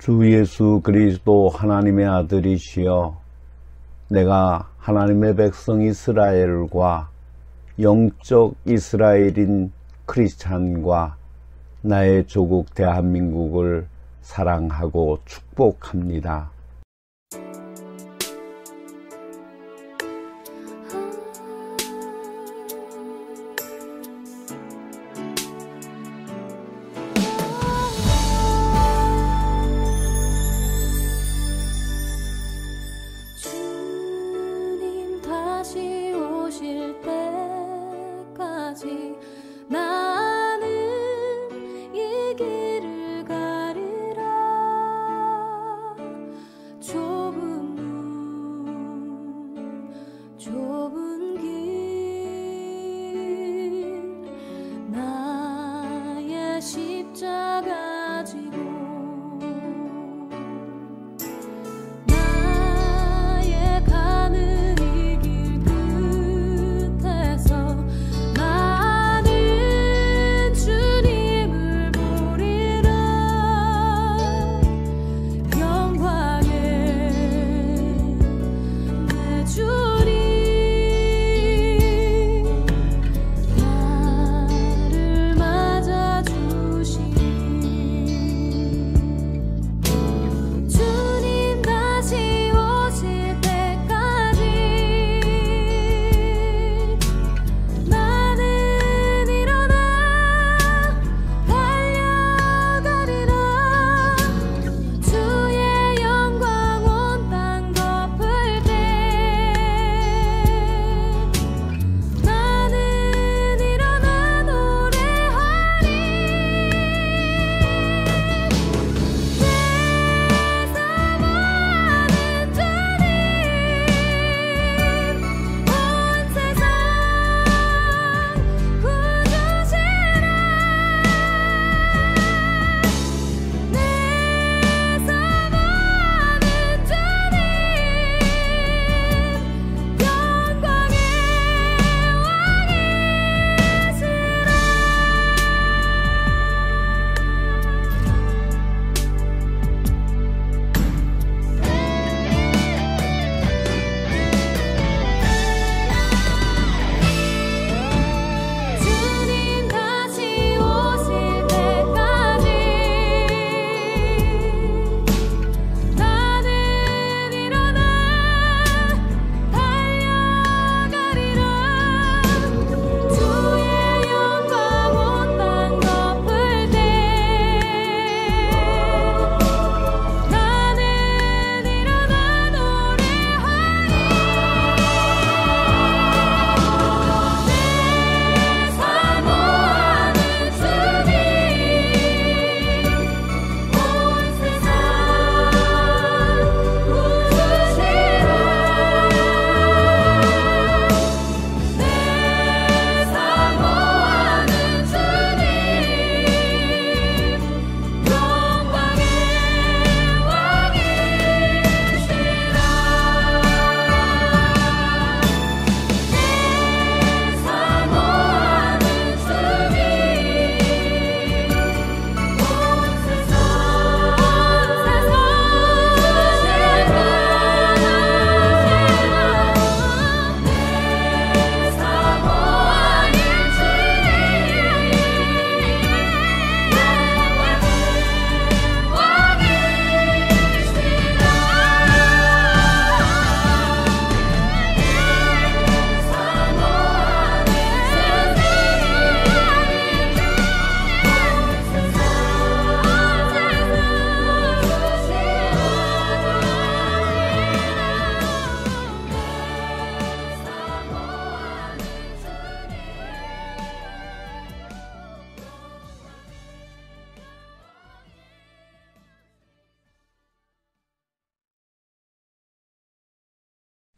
주 예수 그리스도 하나님의 아들이시여, 내가 하나님의 백성 이스라엘과 영적 이스라엘인 크리스찬과 나의 조국 대한민국을 사랑하고 축복합니다.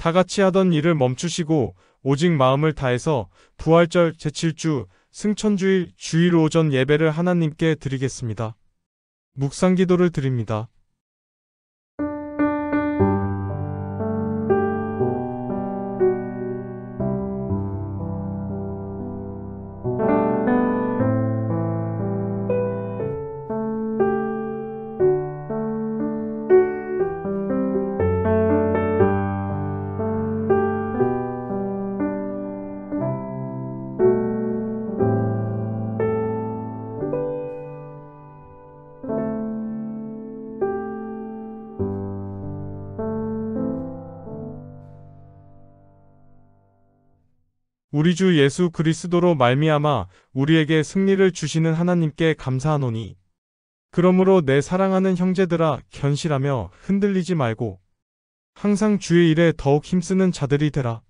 다같이 하던 일을 멈추시고 오직 마음을 다해서 부활절 제7주 승천주일 주일 오전 예배를 하나님께 드리겠습니다. 묵상기도를 드립니다. 우리 주 예수 그리스도로 말미암아 우리에게 승리를 주시는 하나님께 감사하노니 그러므로 내 사랑하는 형제들아 견실하며 흔들리지 말고 항상 주의 일에 더욱 힘쓰는 자들이 되라.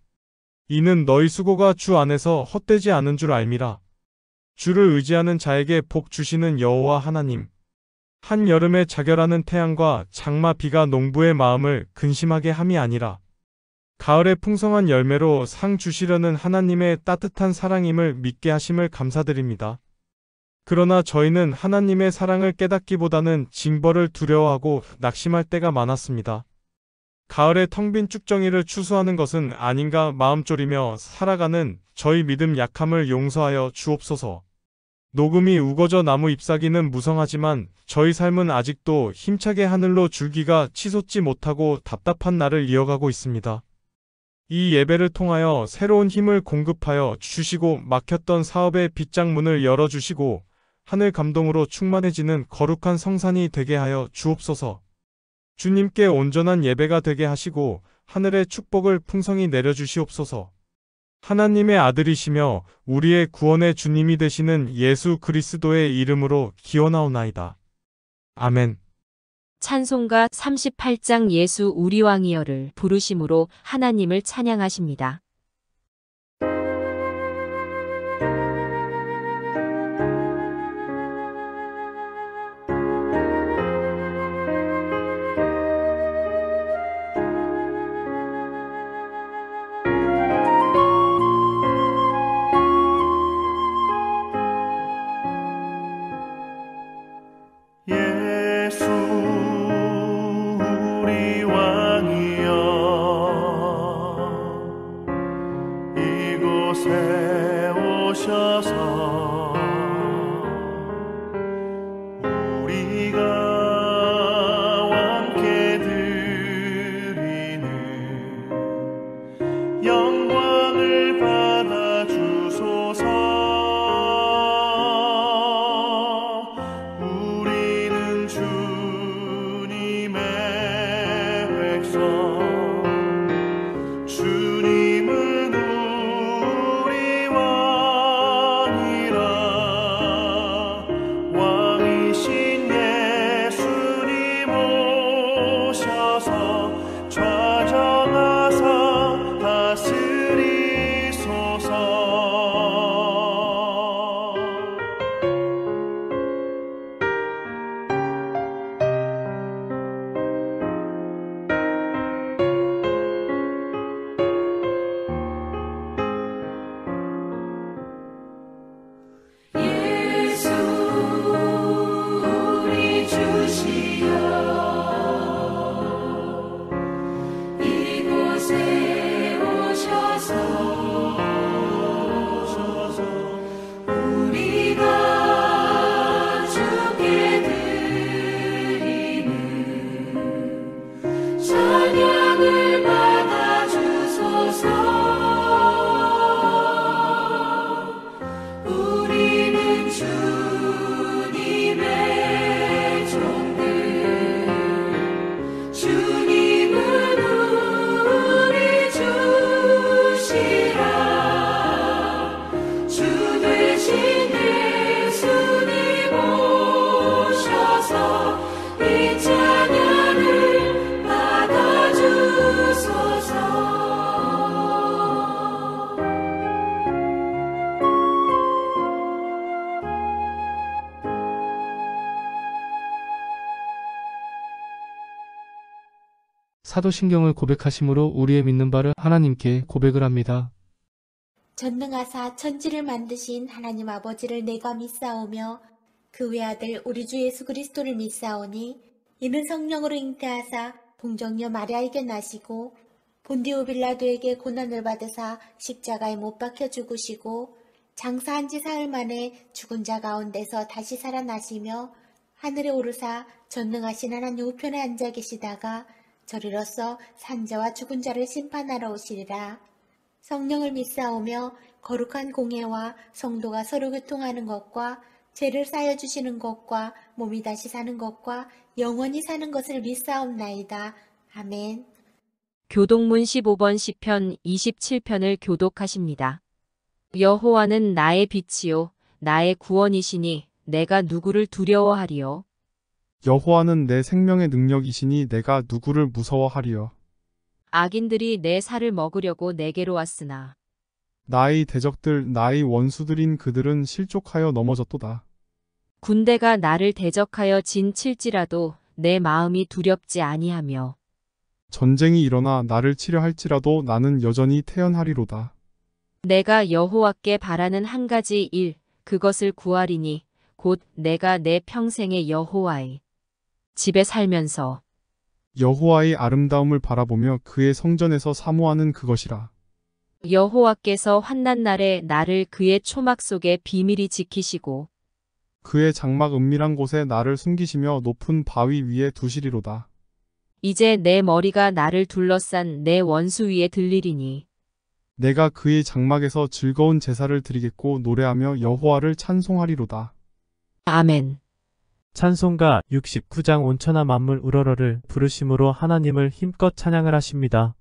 이는 너희 수고가 주 안에서 헛되지 않은 줄 알미라. 주를 의지하는 자에게 복 주시는 여호와 하나님. 한여름에 자결하는 태양과 장마 비가 농부의 마음을 근심하게 함이 아니라 가을에 풍성한 열매로 상 주시려는 하나님의 따뜻한 사랑임을 믿게 하심을 감사드립니다. 그러나 저희는 하나님의 사랑을 깨닫기보다는 징벌을 두려워하고 낙심할 때가 많았습니다. 가을에 텅 빈 쭉정이를 추수하는 것은 아닌가 마음 졸이며 살아가는 저희 믿음 약함을 용서하여 주옵소서. 녹음이 우거져 나무 잎사귀는 무성하지만 저희 삶은 아직도 힘차게 하늘로 줄기가 치솟지 못하고 답답한 날을 이어가고 있습니다. 이 예배를 통하여 새로운 힘을 공급하여 주시고 막혔던 사업의 빗장문을 열어주시고 하늘 감동으로 충만해지는 거룩한 성산이 되게 하여 주옵소서. 주님께 온전한 예배가 되게 하시고 하늘의 축복을 풍성히 내려주시옵소서. 하나님의 아들이시며 우리의 구원의 주님이 되시는 예수 그리스도의 이름으로 기원하오나이다. 아멘. 찬송가 38장 예수 우리 왕이여를 부르심으로 하나님을 찬양하십니다. 예수 우리 왕이여 이곳에 오셔서 우리가 함께 드리는 영광을 받아 주소서. 주님은 우리 왕이라 왕이신 예수님 오셔서 좌정하사 다스리소서. 사도신경을 고백하심으로 우리의 믿는 바를 하나님께 고백을 합니다. 전능하사 천지를 만드신 하나님 아버지를 내가 믿사오며 그 외아들 우리 주 예수 그리스도를 믿사오니 이는 성령으로 잉태하사 동정녀 마리아에게 나시고 본디오 빌라도에게 고난을 받으사 십자가에 못 박혀 죽으시고 장사한 지 사흘 만에 죽은 자 가운데서 다시 살아나시며 하늘에 오르사 전능하신 하나님 우편에 앉아 계시다가 저리로서 산자와 죽은 자를 심판하러 오시리라. 성령을 믿사오며 거룩한 공예와 성도가 서로 교통하는 것과 죄를 쌓여주시는 것과 몸이 다시 사는 것과 영원히 사는 것을 믿사옵나이다. 아멘. 교독문 15번 시편 27편을 교독하십니다. 여호와는 나의 빛이요 나의 구원이시니 내가 누구를 두려워하리요. 여호와는 내 생명의 능력이시니 내가 누구를 무서워하리요. 악인들이 내 살을 먹으려고 내게로 왔으나 나의 대적들 나의 원수들인 그들은 실족하여 넘어졌도다. 군대가 나를 대적하여 진칠지라도 내 마음이 두렵지 아니하며 전쟁이 일어나 나를 치려 할지라도 나는 여전히 태연하리로다. 내가 여호와께 바라는 한 가지 일 그것을 구하리니 곧 내가 내 평생의 여호와의 집에 살면서 여호와의 아름다움을 바라보며 그의 성전에서 사모하는 그것이라. 여호와께서 환난 날에 나를 그의 초막 속에 비밀히 지키시고 그의 장막 은밀한 곳에 나를 숨기시며 높은 바위 위에 두시리로다. 이제 내 머리가 나를 둘러싼 내 원수 위에 들리리니 내가 그의 장막에서 즐거운 제사를 드리겠고 노래하며 여호와를 찬송하리로다. 아멘. 찬송가 69장 온천하 만물 우러러를 부르심으로 하나님을 힘껏 찬양을 하십니다.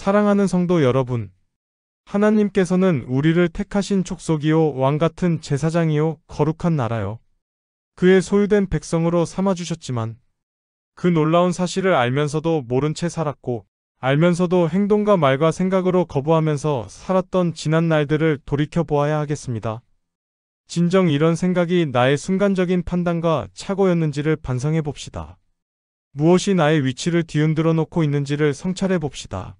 사랑하는 성도 여러분, 하나님께서는 우리를 택하신 족속이요 왕 같은 제사장이요 거룩한 나라요 그의 소유된 백성으로 삼아주셨지만 그 놀라운 사실을 알면서도 모른 채 살았고 알면서도 행동과 말과 생각으로 거부하면서 살았던 지난 날들을 돌이켜 보아야 하겠습니다. 진정 이런 생각이 나의 순간적인 판단과 착오였는지를 반성해 봅시다. 무엇이 나의 위치를 뒤흔들어 놓고 있는지를 성찰해 봅시다.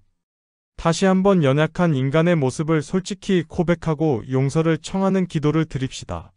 다시 한번 연약한 인간의 모습을 솔직히 고백하고 용서를 청하는 기도를 드립시다.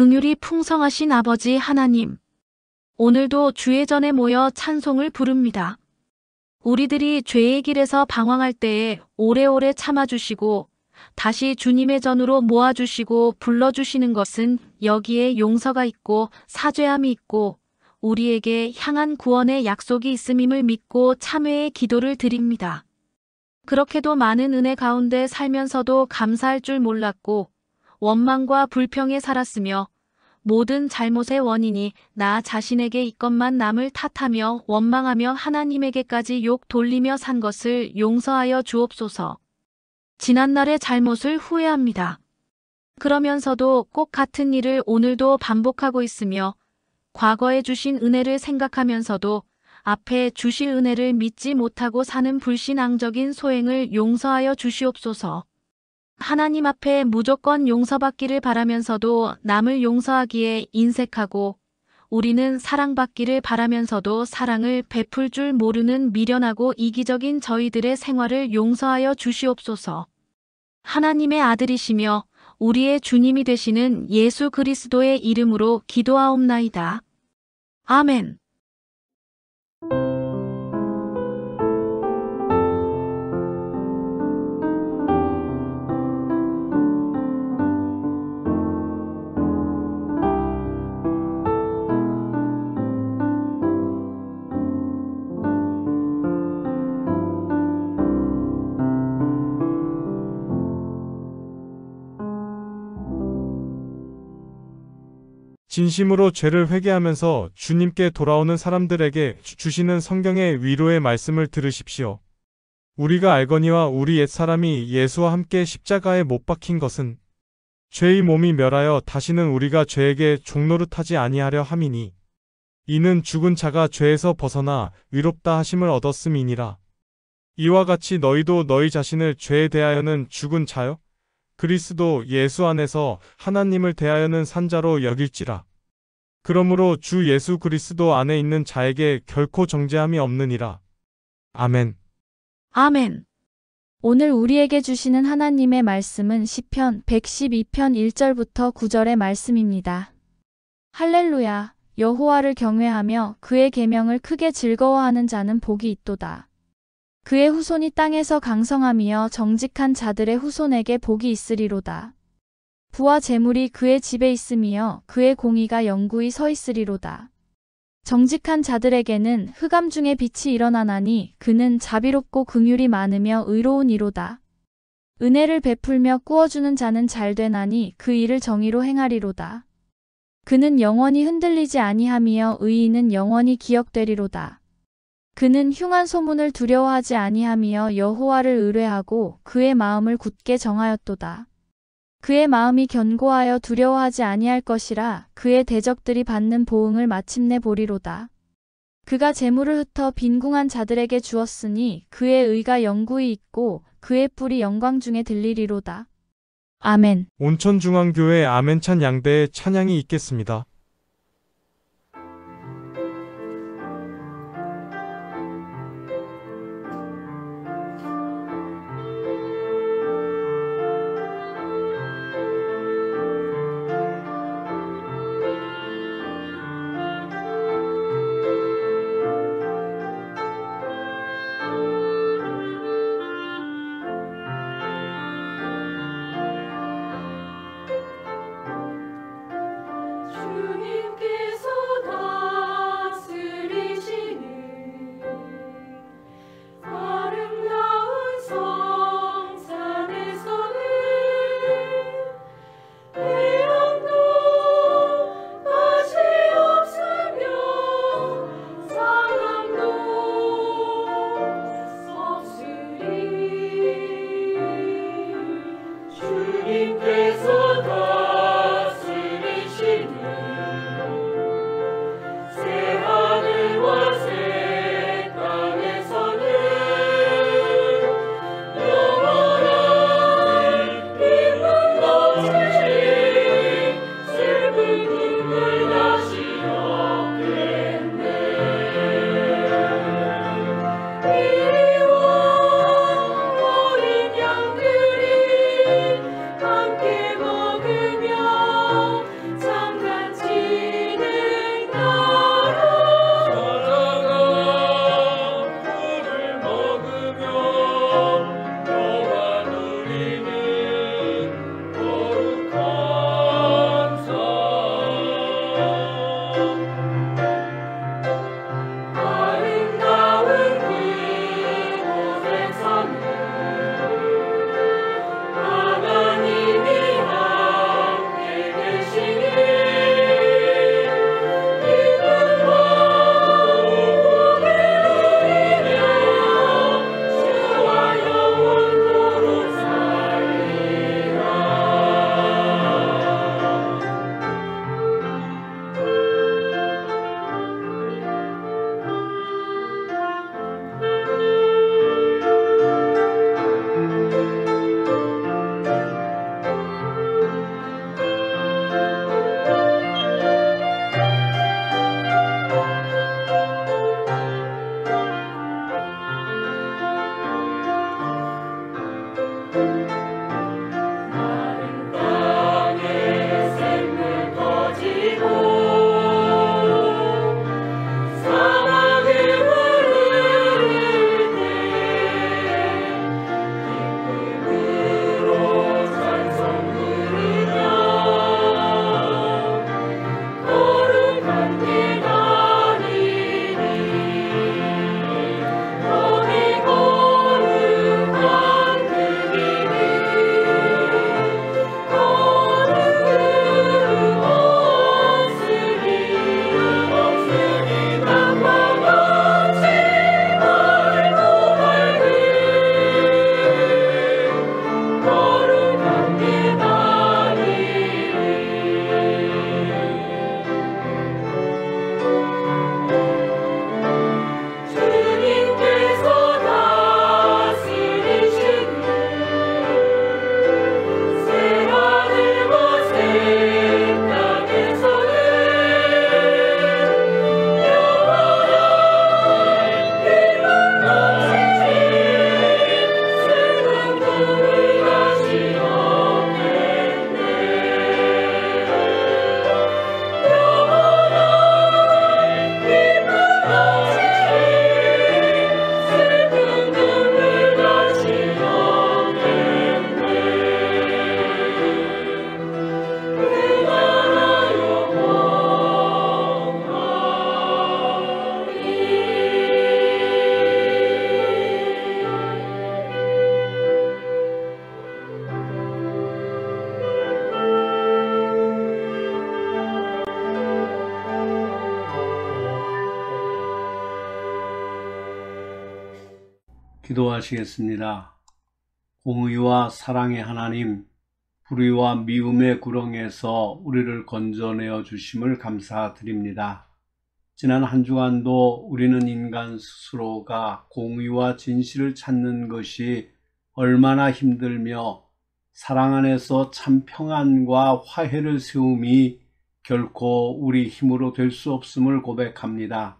긍휼이 풍성하신 아버지 하나님, 오늘도 주의 전에 모여 찬송을 부릅니다. 우리들이 죄의 길에서 방황할 때에 오래오래 참아주시고 다시 주님의 전으로 모아주시고 불러주시는 것은 여기에 용서가 있고 사죄함이 있고 우리에게 향한 구원의 약속이 있음임을 믿고 참회의 기도를 드립니다. 그렇게도 많은 은혜 가운데 살면서도 감사할 줄 몰랐고 원망과 불평에 살았으며 모든 잘못의 원인이 나 자신에게 있건만 남을 탓하며 원망하며 하나님에게까지 욕 돌리며 산 것을 용서하여 주옵소서. 지난날의 잘못을 후회합니다. 그러면서도 꼭 같은 일을 오늘도 반복하고 있으며 과거에 주신 은혜를 생각하면서도 앞에 주실 은혜를 믿지 못하고 사는 불신앙적인 소행을 용서하여 주시옵소서. 하나님 앞에 무조건 용서받기를 바라면서도 남을 용서하기에 인색하고 우리는 사랑받기를 바라면서도 사랑을 베풀 줄 모르는 미련하고 이기적인 저희들의 생활을 용서하여 주시옵소서. 하나님의 아들이시며 우리의 주님이 되시는 예수 그리스도의 이름으로 기도하옵나이다. 아멘. 진심으로 죄를 회개하면서 주님께 돌아오는 사람들에게 주시는 성경의 위로의 말씀을 들으십시오. 우리가 알거니와 우리 옛사람이 예수와 함께 십자가에 못 박힌 것은 죄의 몸이 멸하여 다시는 우리가 죄에게 종노릇하지 아니하려 함이니 이는 죽은 자가 죄에서 벗어나 의롭다 하심을 얻었음이니라. 이와 같이 너희도 너희 자신을 죄에 대하여는 죽은 자요 그리스도 예수 안에서 하나님을 대하여는 산 자로 여길지라. 그러므로 주 예수 그리스도 안에 있는 자에게 결코 정죄함이 없느니라. 아멘. 아멘. 오늘 우리에게 주시는 하나님의 말씀은 시편 112편 1절부터 9절의 말씀입니다. 할렐루야. 여호와를 경외하며 그의 계명을 크게 즐거워하는 자는 복이 있도다. 그의 후손이 땅에서 강성하며 정직한 자들의 후손에게 복이 있으리로다. 부와 재물이 그의 집에 있으며 그의 공의가 영구히 서 있으리로다. 정직한 자들에게는 흑암 중에 빛이 일어나나니 그는 자비롭고 긍휼이 많으며 의로운 이로다. 은혜를 베풀며 꾸어주는 자는 잘되나니 그 일을 정의로 행하리로다. 그는 영원히 흔들리지 아니하며 의인은 영원히 기억되리로다. 그는 흉한 소문을 두려워하지 아니하며 여호와를 의뢰하고 그의 마음을 굳게 정하였도다. 그의 마음이 견고하여 두려워하지 아니할 것이라 그의 대적들이 받는 보응을 마침내 보리로다. 그가 재물을 흩어 빈궁한 자들에게 주었으니 그의 의가 영구히 있고 그의 뿔이 영광 중에 들리리로다. 아멘. 온천중앙교회 아멘찬 양대의 찬양이 있겠습니다. 함께 기도하시겠습니다. 공의와 사랑의 하나님, 불의와 미움의 구렁에서 우리를 건져내어 주심을 감사드립니다. 지난 한 주간도 우리는 인간 스스로가 공의와 진실을 찾는 것이 얼마나 힘들며 사랑 안에서 참 평안과 화해를 세움이 결코 우리 힘으로 될 수 없음을 고백합니다.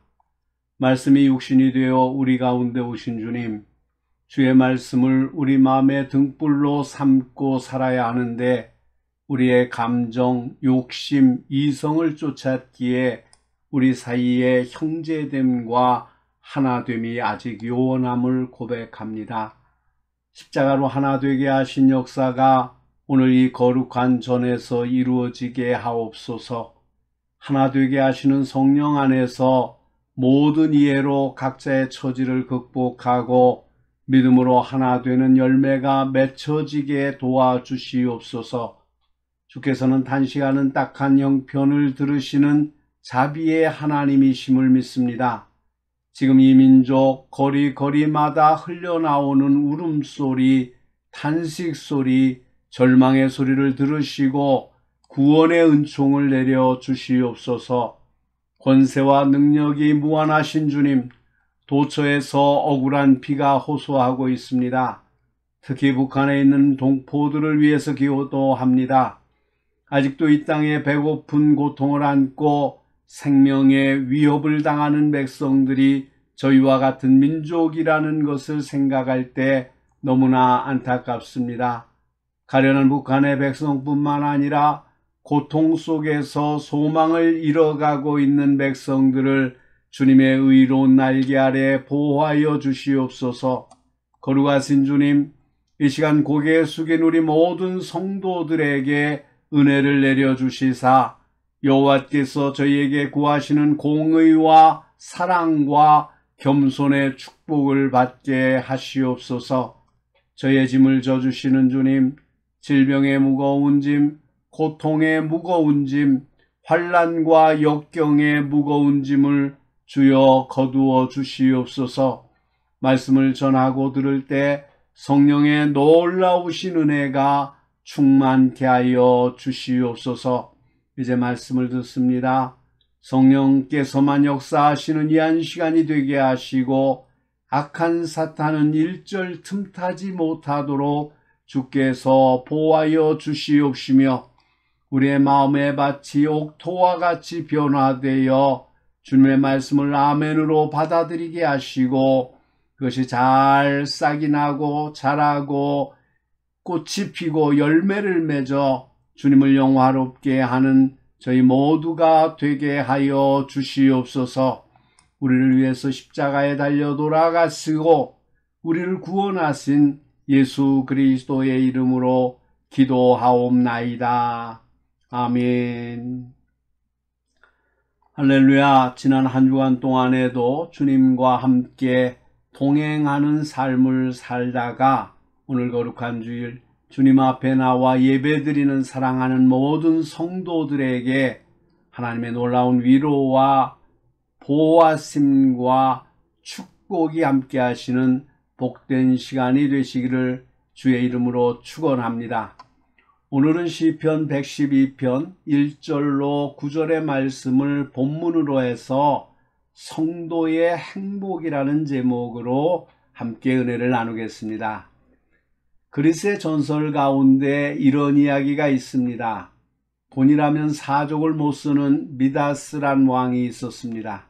말씀이 육신이 되어 우리 가운데 오신 주님, 주의 말씀을 우리 마음의 등불로 삼고 살아야 하는데 우리의 감정, 욕심, 이성을 쫓았기에 우리 사이의 형제됨과 하나됨이 아직 요원함을 고백합니다. 십자가로 하나 되게 하신 역사가 오늘 이 거룩한 전에서 이루어지게 하옵소서. 하나 되게 하시는 성령 안에서 모든 이해로 각자의 처지를 극복하고 믿음으로 하나 되는 열매가 맺혀지게 도와주시옵소서. 주께서는 단시간은 딱한 형편을 들으시는 자비의 하나님이심을 믿습니다. 지금 이 민족 거리마다 흘러나오는 울음소리, 탄식소리, 절망의 소리를 들으시고 구원의 은총을 내려 주시옵소서. 권세와 능력이 무한하신 주님, 도처에서 억울한 비가 호소하고 있습니다. 특히 북한에 있는 동포들을 위해서 기도합니다. 아직도 이 땅에 배고픈 고통을 안고 생명의 위협을 당하는 백성들이 저희와 같은 민족이라는 것을 생각할 때 너무나 안타깝습니다. 가련한 북한의 백성뿐만 아니라 고통 속에서 소망을 잃어가고 있는 백성들을 주님의 의로운 날개 아래 보호하여 주시옵소서. 거룩하신 주님, 이 시간 고개 숙인 우리 모든 성도들에게 은혜를 내려주시사 여호와께서 저희에게 구하시는 공의와 사랑과 겸손의 축복을 받게 하시옵소서. 저희의 짐을 져주시는 주님, 질병의 무거운 짐, 고통의 무거운 짐, 환난과 역경의 무거운 짐을 주여 거두어 주시옵소서. 말씀을 전하고 들을 때 성령의 놀라우신 은혜가 충만케 하여 주시옵소서. 이제 말씀을 듣습니다. 성령께서만 역사하시는 이 한 시간이 되게 하시고 악한 사탄은 일절 틈타지 못하도록 주께서 보호하여 주시옵시며 우리의 마음의 밭이 옥토와 같이 변화되어 주님의 말씀을 아멘으로 받아들이게 하시고 그것이 잘 싹이 나고 자라고 꽃이 피고 열매를 맺어 주님을 영화롭게 하는 저희 모두가 되게 하여 주시옵소서. 우리를 위해서 십자가에 달려 돌아가시고 우리를 구원하신 예수 그리스도의 이름으로 기도하옵나이다. 아멘. 할렐루야. 지난 한 주간 동안에도 주님과 함께 동행하는 삶을 살다가 오늘 거룩한 주일 주님 앞에 나와 예배드리는 사랑하는 모든 성도들에게 하나님의 놀라운 위로와 보호하심과 축복이 함께 하시는 복된 시간이 되시기를 주의 이름으로 축원합니다. 오늘은 시편 112편 1절로 9절의 말씀을 본문으로 해서 성도의 행복이라는 제목으로 함께 은혜를 나누겠습니다. 그리스의 전설 가운데 이런 이야기가 있습니다. 돈이라면 사족을 못 쓰는 미다스란 왕이 있었습니다.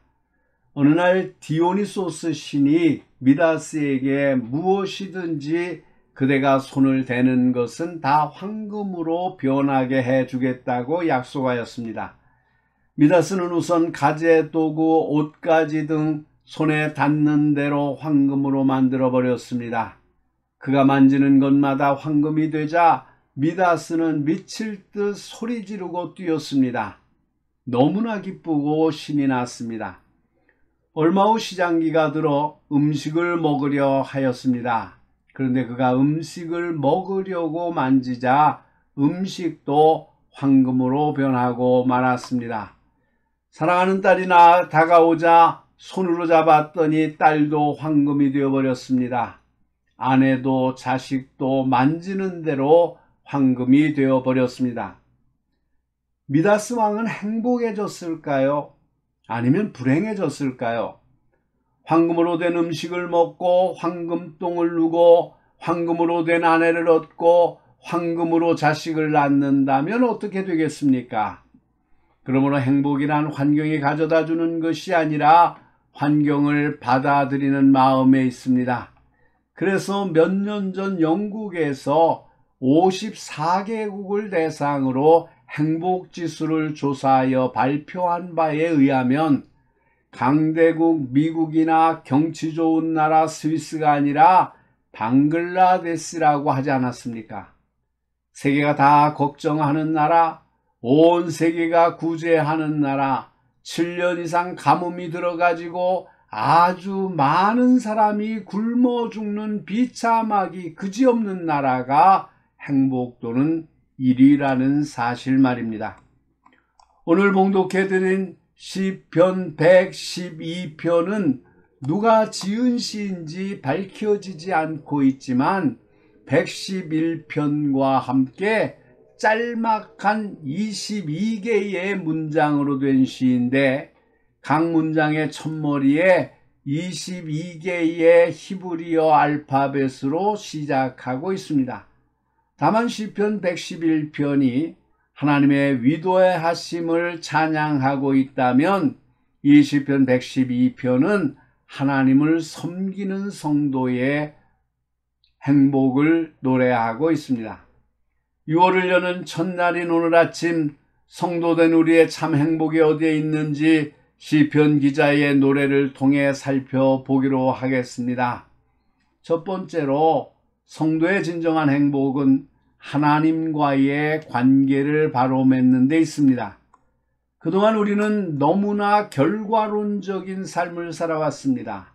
어느 날 디오니소스 신이 미다스에게 무엇이든지 그대가 손을 대는 것은 다 황금으로 변하게 해주겠다고 약속하였습니다. 미다스는 우선 가재, 도구, 옷가지 등 손에 닿는 대로 황금으로 만들어버렸습니다. 그가 만지는 것마다 황금이 되자 미다스는 미칠 듯 소리 지르고 뛰었습니다. 너무나 기쁘고 신이 났습니다. 얼마 후 시장기가 들어 음식을 먹으려 하였습니다. 그런데 그가 음식을 먹으려고 만지자 음식도 황금으로 변하고 말았습니다. 사랑하는 딸이 다가오자 손으로 잡았더니 딸도 황금이 되어버렸습니다. 아내도 자식도 만지는 대로 황금이 되어버렸습니다. 미다스 왕은 행복해졌을까요? 아니면 불행해졌을까요? 황금으로 된 음식을 먹고 황금똥을 누고 황금으로 된 아내를 얻고 황금으로 자식을 낳는다면 어떻게 되겠습니까? 그러므로 행복이란 환경이 가져다 주는 것이 아니라 환경을 받아들이는 마음에 있습니다. 그래서 몇 년 전 영국에서 54개국을 대상으로 행복지수를 조사하여 발표한 바에 의하면 강대국 미국이나 경치 좋은 나라 스위스가 아니라 방글라데시라고 하지 않았습니까? 세계가 다 걱정하는 나라, 온 세계가 구제하는 나라, 7년 이상 가뭄이 들어가지고 아주 많은 사람이 굶어 죽는 비참하기 그지없는 나라가 행복도는 1위라는 사실 말입니다. 오늘 봉독해드린 시편 112편은 누가 지은 시인지 밝혀지지 않고 있지만 111편과 함께 짤막한 22개의 문장으로 된 시인데 각 문장의 첫머리에 22개의 히브리어 알파벳으로 시작하고 있습니다. 다만 시편 111편이 하나님의 위도의 하심을 찬양하고 있다면 이 시편 112편은 하나님을 섬기는 성도의 행복을 노래하고 있습니다. 6월을 여는 첫날인 오늘 아침 성도된 우리의 참 행복이 어디에 있는지 시편 기자의 노래를 통해 살펴보기로 하겠습니다. 첫 번째로 성도의 진정한 행복은 하나님과의 관계를 바로 맺는 데 있습니다. 그동안 우리는 너무나 결과론적인 삶을 살아왔습니다.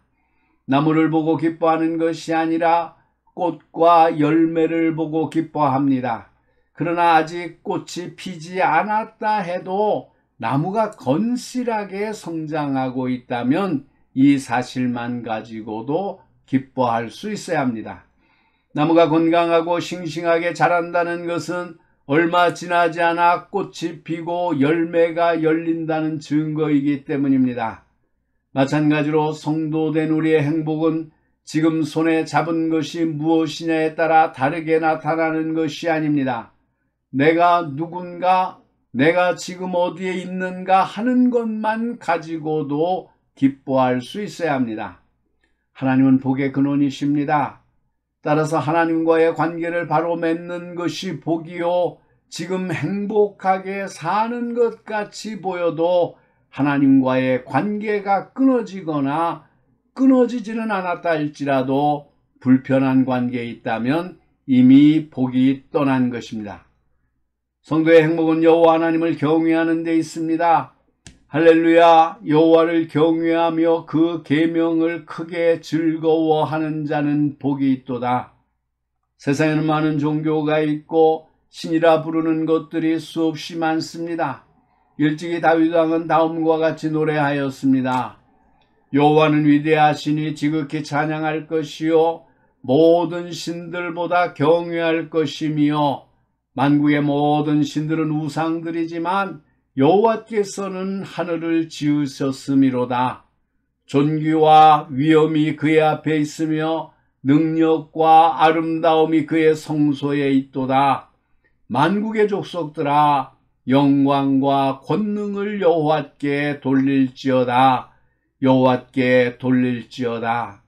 나무를 보고 기뻐하는 것이 아니라 꽃과 열매를 보고 기뻐합니다. 그러나 아직 꽃이 피지 않았다 해도 나무가 건실하게 성장하고 있다면 이 사실만 가지고도 기뻐할 수 있어야 합니다. 나무가 건강하고 싱싱하게 자란다는 것은 얼마 지나지 않아 꽃이 피고 열매가 열린다는 증거이기 때문입니다. 마찬가지로 성도된 우리의 행복은 지금 손에 잡은 것이 무엇이냐에 따라 다르게 나타나는 것이 아닙니다. 내가 누군가, 내가 지금 어디에 있는가 하는 것만 가지고도 기뻐할 수 있어야 합니다. 하나님은 복의 근원이십니다. 따라서 하나님과의 관계를 바로 맺는 것이 복이요, 지금 행복하게 사는 것 같이 보여도 하나님과의 관계가 끊어지거나 끊어지지는 않았다 할지라도 불편한 관계에 있다면 이미 복이 떠난 것입니다. 성도의 행복은 여호와 하나님을 경외하는 데 있습니다. 할렐루야. 여호와를 경외하며 그 계명을 크게 즐거워하는 자는 복이 있도다. 세상에는 많은 종교가 있고 신이라 부르는 것들이 수없이 많습니다. 일찍이 다윗 왕은 다음과 같이 노래하였습니다. 여호와는 위대하시니 지극히 찬양할 것이요 모든 신들보다 경외할 것이며 만국의 모든 신들은 우상들이지만 여호와께서는 하늘을 지으셨음이로다. 존귀와 위엄이 그의 앞에 있으며 능력과 아름다움이 그의 성소에 있도다. 만국의 족속들아 영광과 권능을 여호와께 돌릴지어다. 여호와께 돌릴지어다.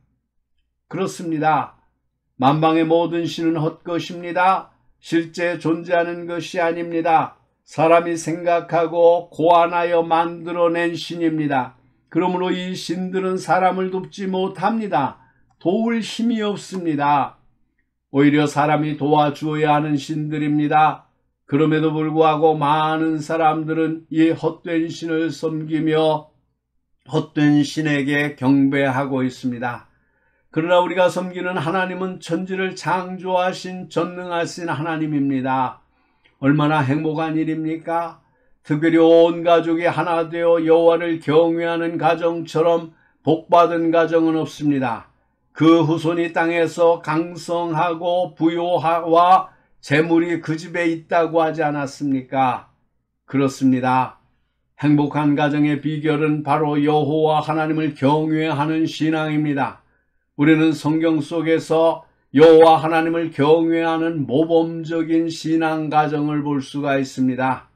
그렇습니다. 만방의 모든 신은 헛것입니다. 실제 존재하는 것이 아닙니다. 사람이 생각하고 고안하여 만들어낸 신입니다. 그러므로 이 신들은 사람을 돕지 못합니다. 도울 힘이 없습니다. 오히려 사람이 도와주어야 하는 신들입니다. 그럼에도 불구하고 많은 사람들은 이 헛된 신을 섬기며 헛된 신에게 경배하고 있습니다. 그러나 우리가 섬기는 하나님은 천지를 창조하신 전능하신 하나님입니다. 얼마나 행복한 일입니까? 특별히 온 가족이 하나 되어 여호와를 경외하는 가정처럼 복받은 가정은 없습니다. 그 후손이 땅에서 강성하고 부요와 재물이 그 집에 있다고 하지 않았습니까? 그렇습니다. 행복한 가정의 비결은 바로 여호와 하나님을 경외하는 신앙입니다. 우리는 성경 속에서 여호와 하나님을 경외하는 모범적인 신앙 가정을 볼 수가 있습니다.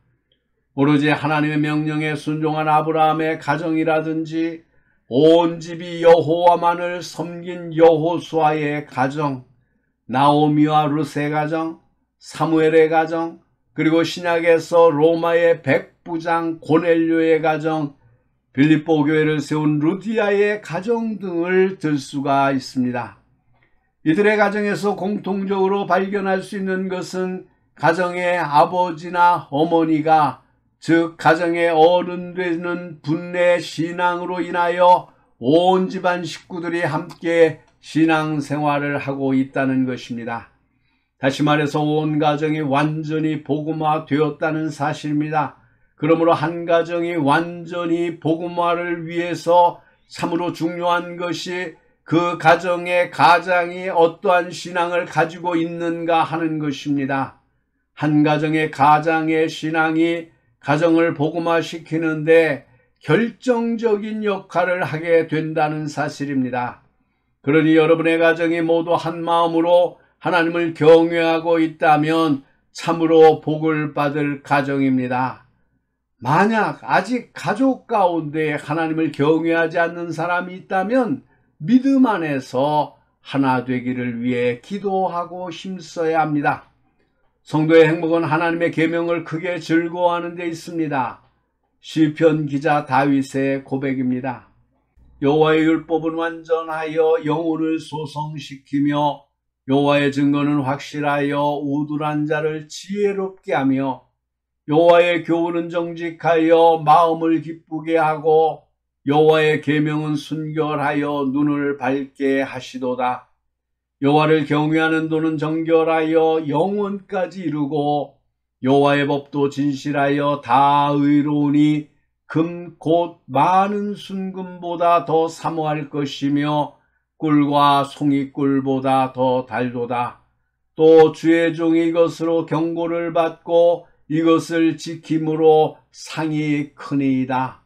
오로지 하나님의 명령에 순종한 아브라함의 가정이라든지 온 집이 여호와만을 섬긴 여호수아의 가정, 나오미와 룻의 가정, 사무엘의 가정, 그리고 신약에서 로마의 백부장 고넬료의 가정, 빌립보 교회를 세운 루디아의 가정 등을 들 수가 있습니다. 이들의 가정에서 공통적으로 발견할 수 있는 것은 가정의 아버지나 어머니가, 즉 가정의 어른 되는 분의 신앙으로 인하여 온 집안 식구들이 함께 신앙생활을 하고 있다는 것입니다. 다시 말해서 온 가정이 완전히 복음화되었다는 사실입니다. 그러므로 한 가정이 완전히 복음화를 위해서 참으로 중요한 것이 그 가정의 가장이 어떠한 신앙을 가지고 있는가 하는 것입니다. 한 가정의 가장의 신앙이 가정을 복음화시키는데 결정적인 역할을 하게 된다는 사실입니다. 그러니 여러분의 가정이 모두 한 마음으로 하나님을 경외하고 있다면 참으로 복을 받을 가정입니다. 만약 아직 가족 가운데 하나님을 경외하지 않는 사람이 있다면 믿음 안에서 하나 되기를 위해 기도하고 힘써야 합니다. 성도의 행복은 하나님의 계명을 크게 즐거워하는 데 있습니다. 시편 기자 다윗의 고백입니다. 여호와의 율법은 완전하여 영혼을 소성시키며 여호와의 증거는 확실하여 우둔한 자를 지혜롭게 하며 여호와의 교훈은 정직하여 마음을 기쁘게 하고 여호와의 계명은 순결하여 눈을 밝게 하시도다. 여호와를 경외하는 도는 정결하여 영원까지 이루고 여호와의 법도 진실하여 다 의로우니 금 곧 많은 순금보다 더 사모할 것이며 꿀과 송이꿀보다 더 달도다. 또 주의 종이 이것으로 경고를 받고 이것을 지킴으로 상이 크니이다.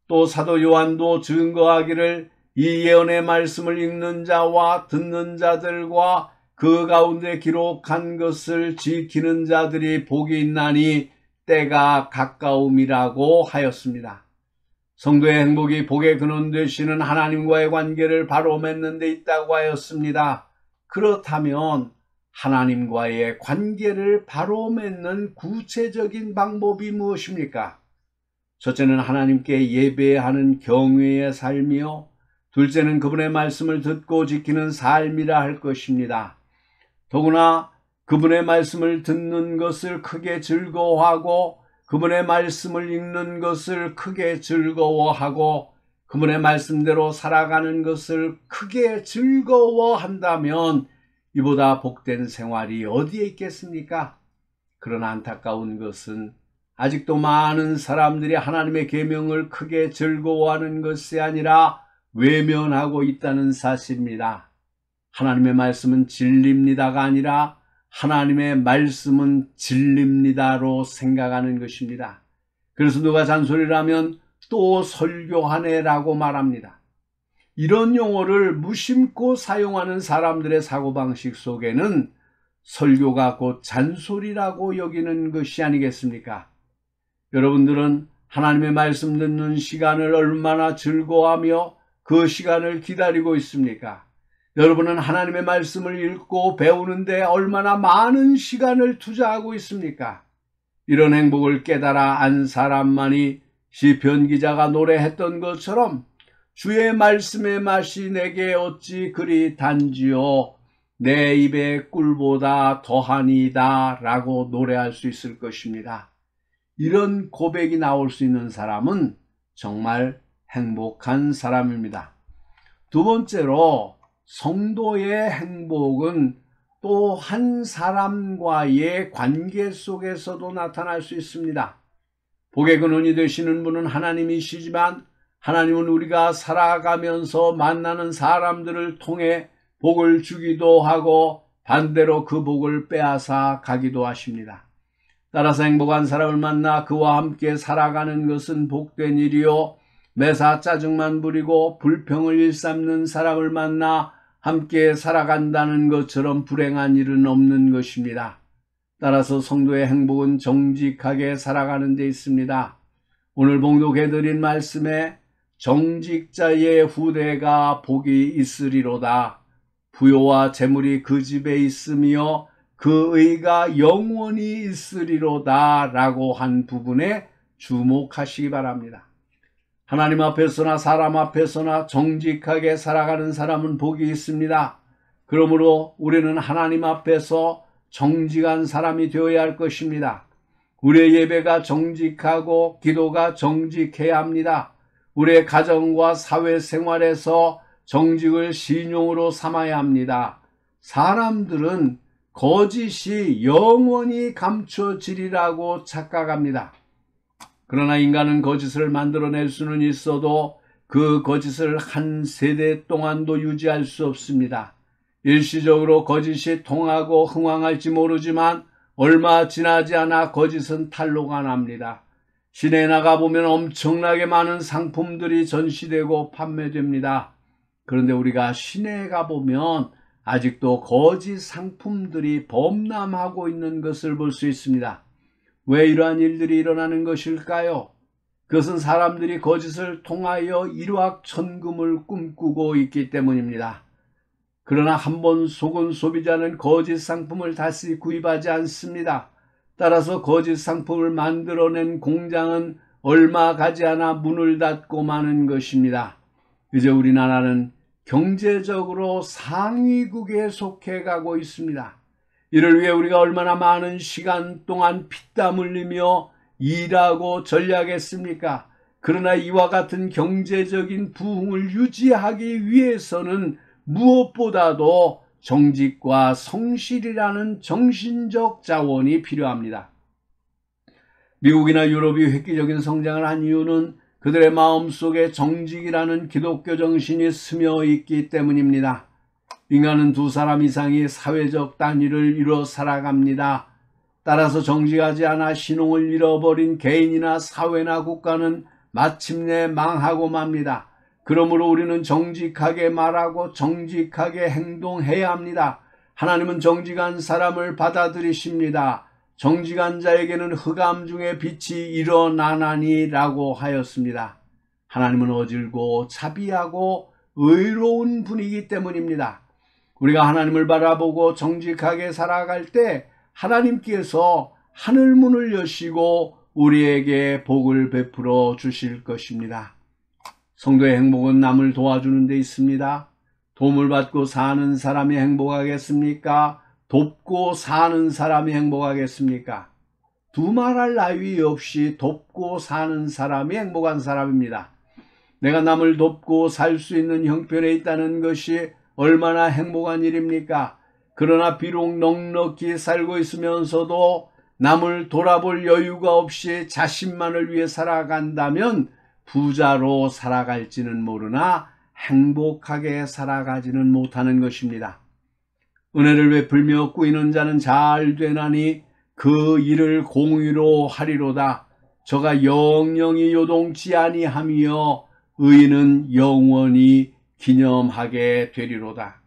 또 사도 요한도 증거하기를 이 예언의 말씀을 읽는 자와 듣는 자들과 그 가운데 기록한 것을 지키는 자들이 복이 있나니 때가 가까움이라고 하였습니다. 성도의 행복이 복의 근원 되시는 하나님과의 관계를 바로 맺는 데 있다고 하였습니다. 그렇다면 하나님과의 관계를 바로 맺는 구체적인 방법이 무엇입니까? 첫째는 하나님께 예배하는 경외의 삶이요, 둘째는 그분의 말씀을 듣고 지키는 삶이라 할 것입니다. 더구나 그분의 말씀을 듣는 것을 크게 즐거워하고 그분의 말씀을 읽는 것을 크게 즐거워하고 그분의 말씀대로 살아가는 것을 크게 즐거워한다면 이보다 복된 생활이 어디에 있겠습니까? 그러나 안타까운 것은 아직도 많은 사람들이 하나님의 계명을 크게 즐거워하는 것이 아니라 외면하고 있다는 사실입니다. 하나님의 말씀은 진리입니다가 아니라 하나님의 말씀은 진리입니다로 생각하는 것입니다. 그래서 누가 잔소리를 하면 또 설교하네라고 말합니다. 이런 용어를 무심코 사용하는 사람들의 사고방식 속에는 설교가 곧 잔소리라고 여기는 것이 아니겠습니까? 여러분들은 하나님의 말씀 듣는 시간을 얼마나 즐거워하며 그 시간을 기다리고 있습니까? 여러분은 하나님의 말씀을 읽고 배우는데 얼마나 많은 시간을 투자하고 있습니까? 이런 행복을 깨달아 안 사람만이 시편 기자가 노래했던 것처럼 주의 말씀의 맛이 내게 어찌 그리 단지요 내 입에 꿀보다 더하니이다 라고 노래할 수 있을 것입니다. 이런 고백이 나올 수 있는 사람은 정말 행복한 사람입니다. 두 번째로 성도의 행복은 또 한 사람과의 관계 속에서도 나타날 수 있습니다. 복의 근원이 되시는 분은 하나님이시지만 하나님은 우리가 살아가면서 만나는 사람들을 통해 복을 주기도 하고 반대로 그 복을 빼앗아 가기도 하십니다. 따라서 행복한 사람을 만나 그와 함께 살아가는 것은 복된 일이요, 매사 짜증만 부리고 불평을 일삼는 사람을 만나 함께 살아간다는 것처럼 불행한 일은 없는 것입니다. 따라서 성도의 행복은 정직하게 살아가는 데 있습니다. 오늘 봉독해드린 말씀에 정직자의 후대가 복이 있으리로다. 부요와 재물이 그 집에 있으며 그 의가 영원히 있으리로다 라고 한 부분에 주목하시기 바랍니다. 하나님 앞에서나 사람 앞에서나 정직하게 살아가는 사람은 복이 있습니다. 그러므로 우리는 하나님 앞에서 정직한 사람이 되어야 할 것입니다. 우리의 예배가 정직하고 기도가 정직해야 합니다. 우리의 가정과 사회생활에서 정직을 신용으로 삼아야 합니다. 사람들은 거짓이 영원히 감춰지리라고 착각합니다. 그러나 인간은 거짓을 만들어낼 수는 있어도 그 거짓을 한 세대 동안도 유지할 수 없습니다. 일시적으로 거짓이 통하고 흥왕할지 모르지만 얼마 지나지 않아 거짓은 탄로가 납니다. 시내에 나가보면 엄청나게 많은 상품들이 전시되고 판매됩니다. 그런데 우리가 시내에 가보면 아직도 거짓 상품들이 범람하고 있는 것을 볼 수 있습니다. 왜 이러한 일들이 일어나는 것일까요? 그것은 사람들이 거짓을 통하여 일확천금을 꿈꾸고 있기 때문입니다. 그러나 한 번 속은 소비자는 거짓 상품을 다시 구입하지 않습니다. 따라서 거짓 상품을 만들어낸 공장은 얼마 가지 않아 문을 닫고 마는 것입니다. 이제 우리나라는 경제적으로 상위국에 속해 가고 있습니다. 이를 위해 우리가 얼마나 많은 시간 동안 피땀 흘리며 일하고 전략했습니까? 그러나 이와 같은 경제적인 부흥을 유지하기 위해서는 무엇보다도 정직과 성실이라는 정신적 자원이 필요합니다. 미국이나 유럽이 획기적인 성장을 한 이유는 그들의 마음속에 정직이라는 기독교 정신이 스며 있기 때문입니다. 인간은 두 사람 이상이 사회적 단위를 이뤄 살아갑니다. 따라서 정직하지 않아 신용을 잃어버린 개인이나 사회나 국가는 마침내 망하고 맙니다. 그러므로 우리는 정직하게 말하고 정직하게 행동해야 합니다. 하나님은 정직한 사람을 받아들이십니다. 정직한 자에게는 흑암 중에 빛이 일어나나니 라고 하였습니다. 하나님은 어질고 자비하고 의로운 분이기 때문입니다. 우리가 하나님을 바라보고 정직하게 살아갈 때 하나님께서 하늘문을 여시고 우리에게 복을 베풀어 주실 것입니다. 성도의 행복은 남을 도와주는 데 있습니다. 도움을 받고 사는 사람이 행복하겠습니까? 돕고 사는 사람이 행복하겠습니까? 두말할 나위 없이 돕고 사는 사람이 행복한 사람입니다. 내가 남을 돕고 살 수 있는 형편에 있다는 것이 얼마나 행복한 일입니까? 그러나 비록 넉넉히 살고 있으면서도 남을 돌아볼 여유가 없이 자신만을 위해 살아간다면 부자로 살아갈지는 모르나 행복하게 살아가지는 못하는 것입니다. 은혜를 베풀며 꾸이는 자는 잘 되나니 그 일을 공의로 하리로다. 저가 영영이 요동치 아니하며 의인은 영원히 기념하게 되리로다.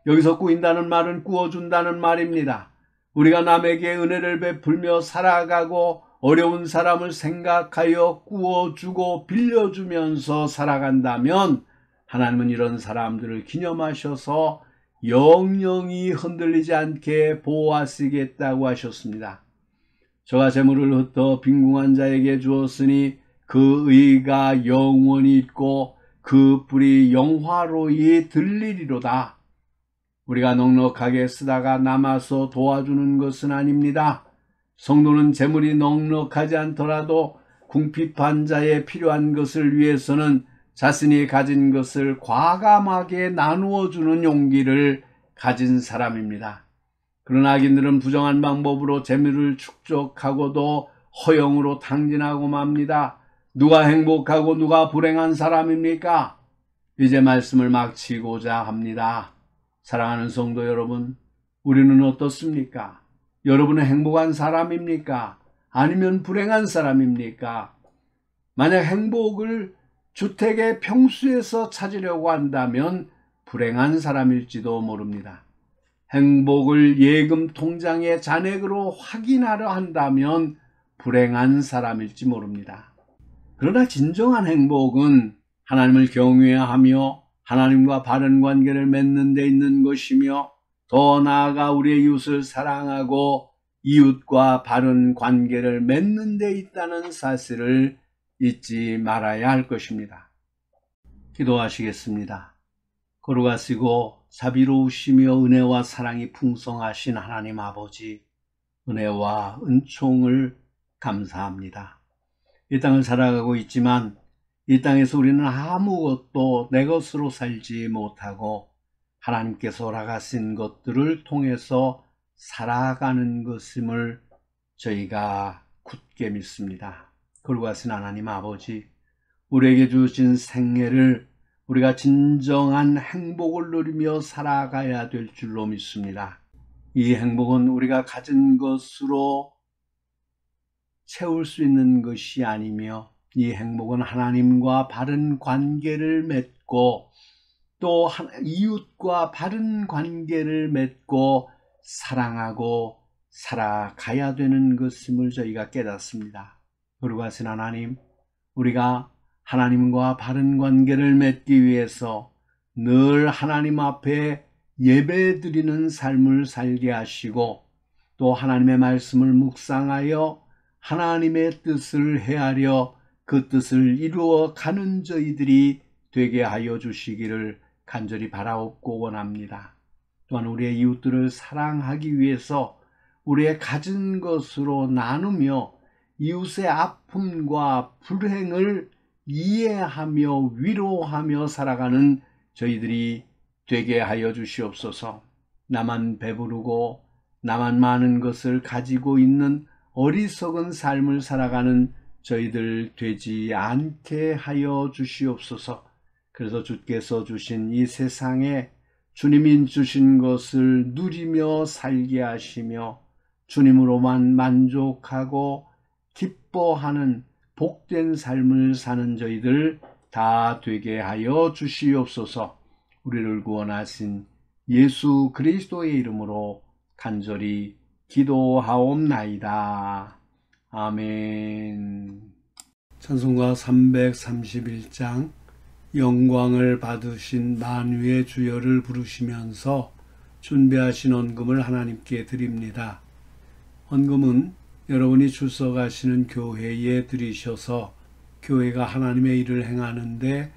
여기서 꾸인다는 말은 꾸어준다는 말입니다. 우리가 남에게 은혜를 베풀며 살아가고 어려운 사람을 생각하여 꾸어주고 빌려주면서 살아간다면 하나님은 이런 사람들을 기념하셔서 영영이 흔들리지 않게 보호하시겠다고 하셨습니다. 저가 재물을 흩어 빈궁한 자에게 주었으니 그 의가 영원히 있고 그 뿔이 영화로이 들리리로다. 우리가 넉넉하게 쓰다가 남아서 도와주는 것은 아닙니다. 성도는 재물이 넉넉하지 않더라도 궁핍한 자에 필요한 것을 위해서는 자신이 가진 것을 과감하게 나누어 주는 용기를 가진 사람입니다. 그러나 악인들은 부정한 방법으로 재물을 축적하고도 허영으로 탕진하고 맙니다. 누가 행복하고 누가 불행한 사람입니까? 이제 말씀을 마치고자 합니다. 사랑하는 성도 여러분, 우리는 어떻습니까? 여러분은 행복한 사람입니까? 아니면 불행한 사람입니까? 만약 행복을 주택의 평수에서 찾으려고 한다면 불행한 사람일지도 모릅니다. 행복을 예금 통장의 잔액으로 확인하려 한다면 불행한 사람일지 모릅니다. 그러나 진정한 행복은 하나님을 경외하며 하나님과 바른 관계를 맺는 데 있는 것이며, 더 나아가 우리의 이웃을 사랑하고 이웃과 바른 관계를 맺는 데 있다는 사실을 잊지 말아야 할 것입니다. 기도하시겠습니다. 거룩하시고 자비로우시며 은혜와 사랑이 풍성하신 하나님 아버지, 은혜와 은총을 감사합니다. 이 땅을 살아가고 있지만 이 땅에서 우리는 아무것도 내 것으로 살지 못하고 하나님께서 허락하신 것들을 통해서 살아가는 것임을 저희가 굳게 믿습니다. 거룩하신 하나님 아버지, 우리에게 주신 생애를 우리가 진정한 행복을 누리며 살아가야 될 줄로 믿습니다. 이 행복은 우리가 가진 것으로 채울 수 있는 것이 아니며, 이 행복은 하나님과 바른 관계를 맺고 또 이웃과 바른 관계를 맺고 사랑하고 살아가야 되는 것임을 저희가 깨닫습니다. 거룩하신 하나님, 우리가 하나님과 바른 관계를 맺기 위해서 늘 하나님 앞에 예배드리는 삶을 살게 하시고, 또 하나님의 말씀을 묵상하여 하나님의 뜻을 헤아려 그 뜻을 이루어 가는 저희들이 되게 하여 주시기를 간절히 바라옵고 원합니다. 또한 우리의 이웃들을 사랑하기 위해서 우리의 가진 것으로 나누며 이웃의 아픔과 불행을 이해하며 위로하며 살아가는 저희들이 되게 하여 주시옵소서. 나만 배부르고 나만 많은 것을 가지고 있는 어리석은 삶을 살아가는 저희들 되지 않게 하여 주시옵소서. 그래서 주께서 주신 이 세상에 주님이 주신 것을 누리며 살게 하시며 주님으로만 만족하고 기뻐하는 복된 삶을 사는 저희들 다 되게 하여 주시옵소서. 우리를 구원하신 예수 그리스도의 이름으로 간절히 기도하옵나이다. 아멘. 찬송가 331장 영광을 받으신 만유의 주여를 부르시면서 준비하신 헌금을 하나님께 드립니다. 헌금은 여러분이 출석하시는 교회에 드리셔서 교회가 하나님의 일을 행하는데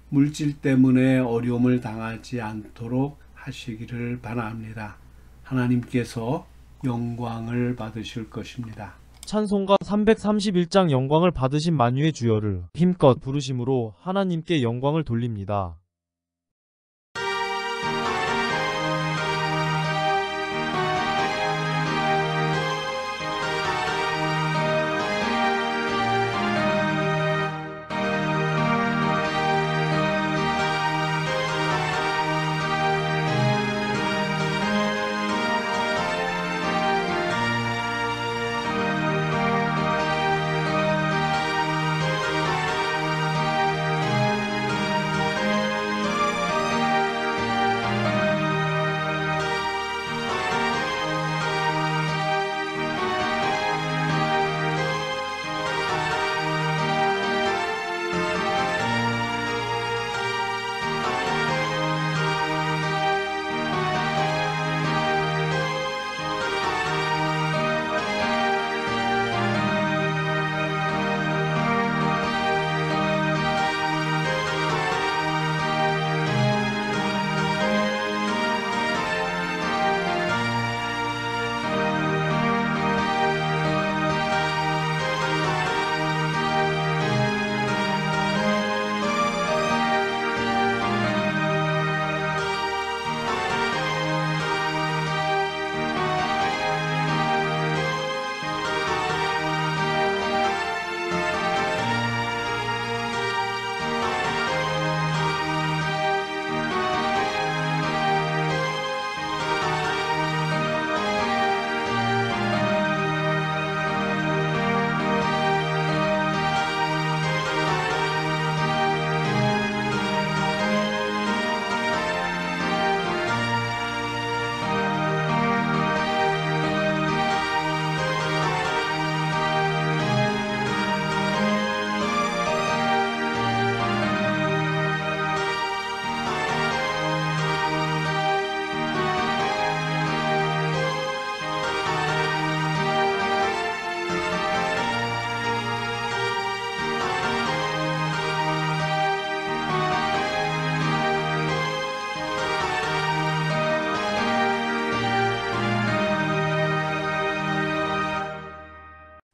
물질 때문에 어려움을 당하지 않도록 하시기를 바랍니다. 하나님께서 영광을 받으실 것입니다. 찬송가 331장 영광을 받으신 만유의 주여를 힘껏 부르심으로 하나님께 영광을 돌립니다.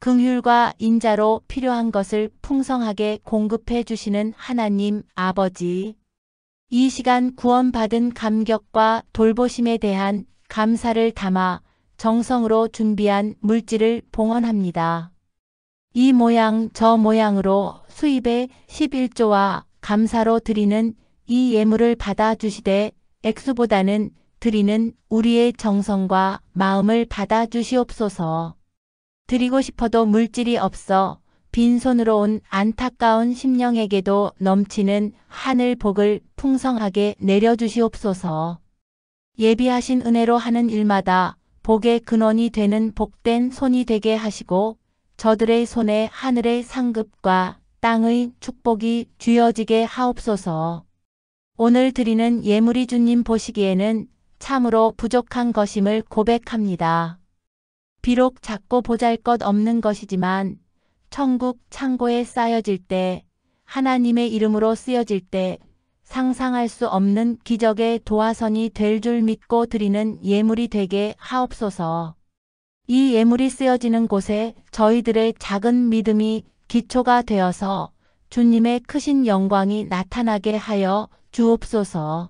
긍휼과 인자로 필요한 것을 풍성하게 공급해 주시는 하나님 아버지. 이 시간 구원받은 감격과 돌보심에 대한 감사를 담아 정성으로 준비한 물질을 봉헌합니다. 이 모양 저 모양으로 수입의 11조와 감사로 드리는 이 예물을 받아주시되 액수보다는 드리는 우리의 정성과 마음을 받아주시옵소서. 드리고 싶어도 물질이 없어 빈손으로 온 안타까운 심령에게도 넘치는 하늘 복을 풍성하게 내려주시옵소서. 예비하신 은혜로 하는 일마다 복의 근원이 되는 복된 손이 되게 하시고 저들의 손에 하늘의 상급과 땅의 축복이 쥐어지게 하옵소서. 오늘 드리는 예물이 주님 보시기에는 참으로 부족한 것임을 고백합니다. 비록 작고 보잘것없는 것이지만 천국 창고에 쌓여질 때, 하나님의 이름으로 쓰여질 때 상상할 수 없는 기적의 도화선이 될 줄 믿고 드리는 예물이 되게 하옵소서. 이 예물이 쓰여지는 곳에 저희들의 작은 믿음이 기초가 되어서 주님의 크신 영광이 나타나게 하여 주옵소서.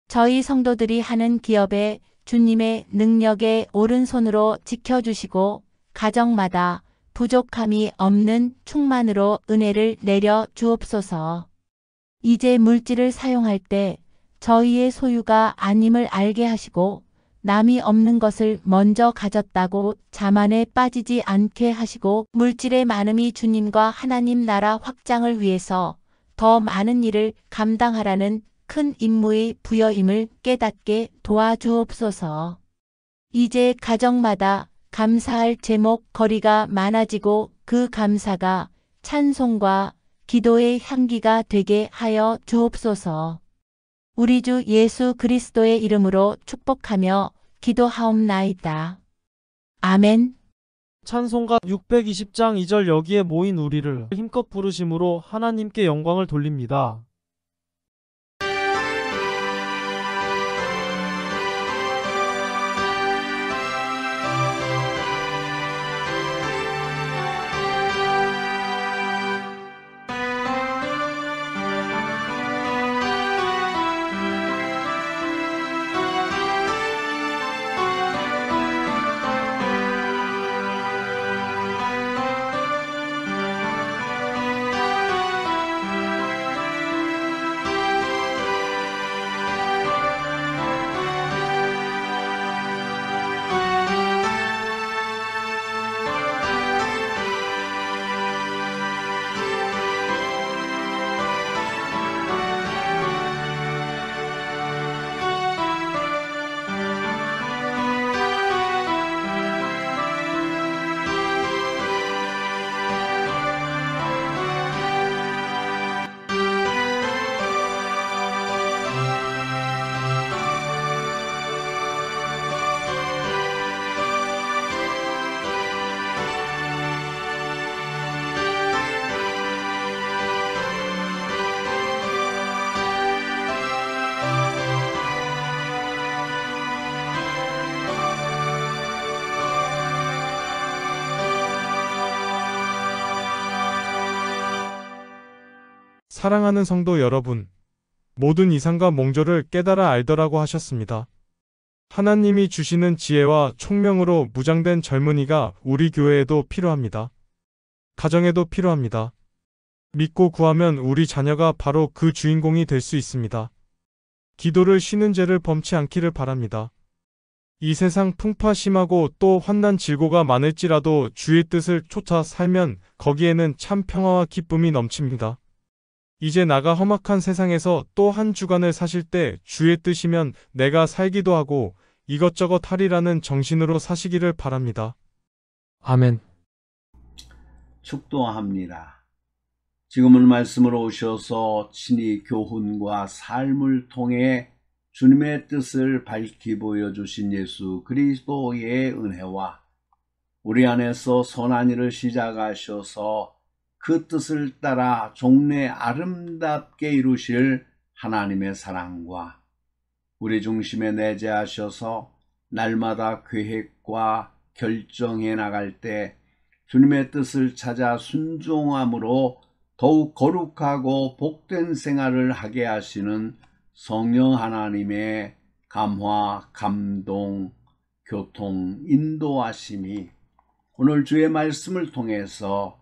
저희 성도들이 하는 기업에 주님의 능력의 오른손으로 지켜주시고 가정마다 부족함이 없는 충만으로 은혜를 내려 주옵소서. 이제 물질을 사용할 때 저희의 소유가 아님을 알게 하시고 남이 없는 것을 먼저 가졌다고 자만에 빠지지 않게 하시고 물질의 많음이 주님과 하나님 나라 확장을 위해서 더 많은 일을 감당하라는 큰 임무의 부여임을 깨닫게 도와주옵소서. 이제 가정마다 감사할 제목 거리가 많아지고 그 감사가 찬송과 기도의 향기가 되게 하여 주옵소서. 우리 주 예수 그리스도의 이름으로 축복하며 기도하옵나이다. 아멘. 찬송가 620장 2절 여기에 모인 우리를 힘껏 부르심으로 하나님께 영광을 돌립니다. 사랑하는 성도 여러분, 모든 이상과 몽조를 깨달아 알더라고 하셨습니다. 하나님이 주시는 지혜와 총명으로 무장된 젊은이가 우리 교회에도 필요합니다. 가정에도 필요합니다. 믿고 구하면 우리 자녀가 바로 그 주인공이 될 수 있습니다. 기도를 쉬는 죄를 범치 않기를 바랍니다. 이 세상 풍파 심하고 또 환난 질고가 많을지라도 주의 뜻을 쫓아 살면 거기에는 참 평화와 기쁨이 넘칩니다. 이제 나가 험악한 세상에서 또 한 주간을 사실 때 주의 뜻이면 내가 살기도 하고 이것저것 하리라는 정신으로 사시기를 바랍니다. 아멘. 축도합니다. 지금은 말씀으로 오셔서 친히 교훈과 삶을 통해 주님의 뜻을 밝히 보여주신 예수 그리스도의 은혜와 우리 안에서 선한 일을 시작하셔서 그 뜻을 따라 종래 아름답게 이루실 하나님의 사랑과 우리 중심에 내재하셔서 날마다 계획과 결정해 나갈 때 주님의 뜻을 찾아 순종함으로 더욱 거룩하고 복된 생활을 하게 하시는 성령 하나님의 감화, 감동, 교통, 인도하심이 오늘 주의 말씀을 통해서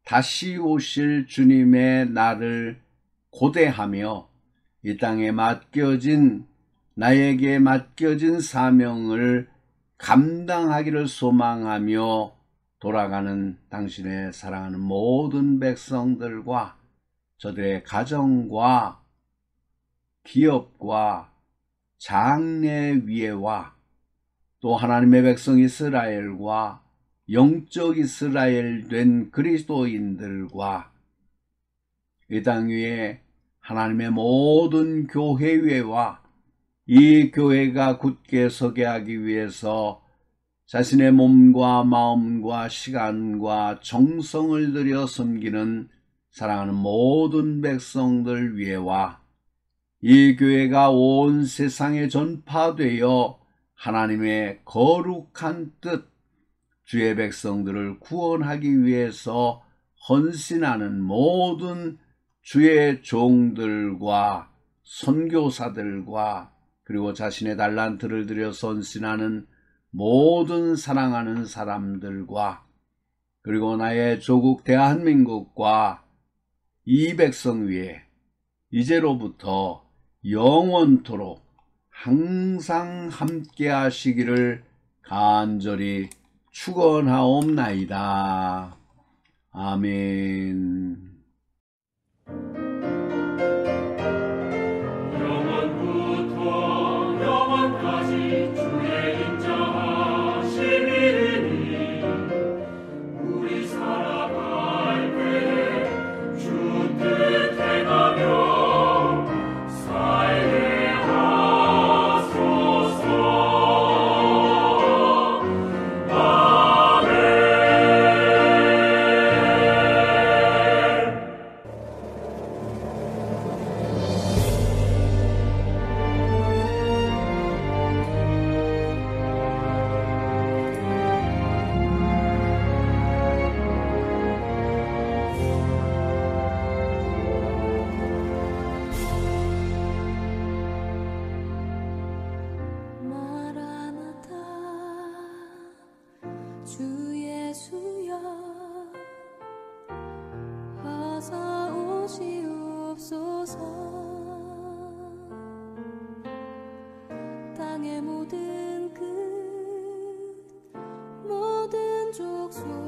다시 오실 주님의 날을 고대하며 이 땅에 나에게 맡겨진 사명을 감당하기를 소망하며 돌아가는 당신의 사랑하는 모든 백성들과 저들의 가정과 기업과 장래위에와 또 하나님의 백성 이스라엘과 영적 이스라엘 된 그리스도인들과 이 땅 위에 하나님의 모든 교회회와 이 교회가 굳게 서게 하기 위해서 자신의 몸과 마음과 시간과 정성을 들여 섬기는 사랑하는 모든 백성들 위에와 이 교회가 온 세상에 전파되어 하나님의 거룩한 뜻, 주의 백성들을 구원하기 위해서 헌신하는 모든 주의 종들과 선교사들과 그리고 자신의 달란트를 들여 헌신하는 모든 사랑하는 사람들과 그리고 나의 조국 대한민국과 이 백성 위에 이제로부터 영원토록 항상 함께 하시기를 간절히 축원하옵나이다. 아멘. 영원부터 영원까지 주의 인자하심이니 우리 살아갈 때에 주 뜻 행하며 살게 하소서. 아멘. 마라나타 주 예수여 어서 오시옵소서. 땅의 모든 끝 모든 족속